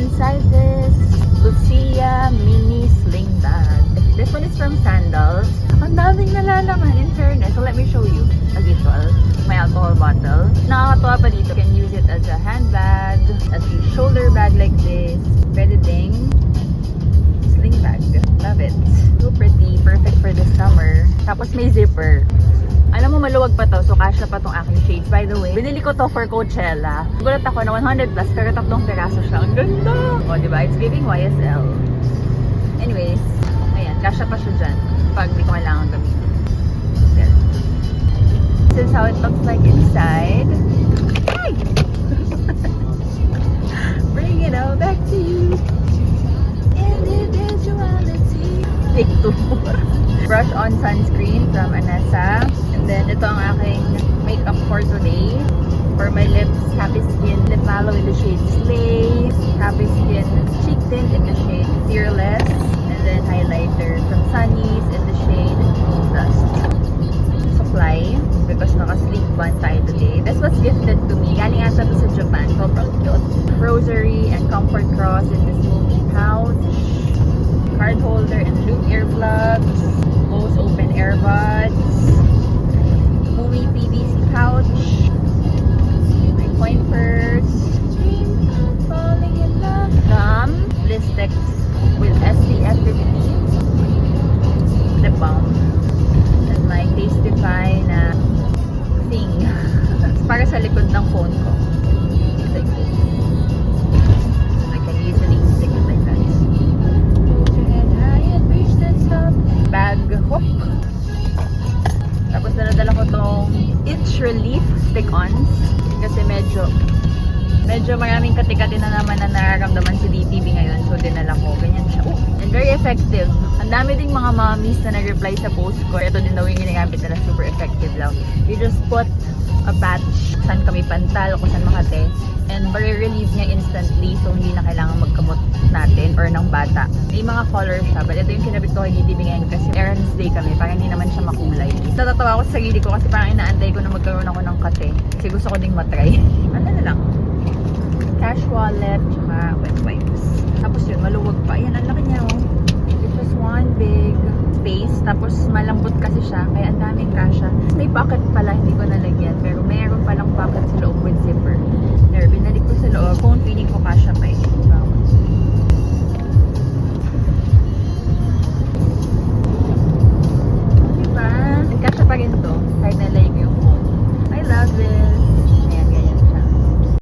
inside this Lucia mini sling bag. This one is from Sandals. Ang daming nalalaman in fairness. So let me show you as usual. My alcohol bottle. Nakakatawa pa dito. You can use it as a handbag, as a shoulder bag like this. Pwede ding sling bag. Love it. So pretty. Perfect for the summer. Tapos may zipper. Alam mo, maluwag pa to. So, kasha pa tong aking shades. By the way, binili ko to for Coachella. Gulat ako na 100 plus, pero 3 peraso siya. Ang ganda! O, diba? It's giving YSL. Anyways, ayan. Kasha pa siya dyan. Pag di ko kailangan gamitin. There. This is how it looks like inside. Ay! Bring it all back to you. Individuality. Take 2. Brush on sunscreen from Anessa. And then, ito ang aking makeup for today. For my lips, Happy Skin Lip Mallow in the shade Slay. Happy Skin Cheek Tint in the shade Fearless. And then, highlighter from Sunny's in the shade Dust. Supply, because naka-sleek bun tayo today. This was gifted to me. Galing ata to sa Japan. Sobrang cute. Rosary and Comfort Cross in this movie pouch. Card holder and loop earplugs. Bose open earbuds. Movie PVC pouch. My coin purse. Dream of falling in love. Gum. Blistex with SPF 15. Lip balm. And my Tastify na thing. Para sa likod ng phone ko. Like this. I can easily stick it like that. Hold your head high and reach the top. Bag hook. Tapos naladala ko tong Itch Relief Stick-Ons. Kasi medyo maraming katikati na naman na nararamdaman si DTV ngayon. So dinala ko. Ganyan siya. Oh, and very effective. Ang dami ding mga mommies na nag-reply sa post ko. Ito din daw yung ginagamit nila. Super effective lang. You just put a patch saan kami pantal o kung saan makate. And relieve niya instantly. So hindi na kailangan magkamot natin or ng bata. May mga colors siya. But ito yung kinabit ko kay DTV ngayon kasi errands day kami. Parang hindi naman siya makulay. Natatawa ako sa sarili ko kasi parang inaantay ko na magkaroon ako ng kate. Kasi gusto ko ding matry. Ano na lang. Cash wallet, tsaka wet wipes. Tapos yun, maluwag pa. Ayan, ang laki niya, oh. It's just one big space. Tapos malambot kasi siya, kaya ang daming kasha. May pocket pala, hindi ko nalagyan. Pero meron palang pocket sa loob with zipper. There, binalik ko sa loob. Phone, feeling ko kasha pa eh.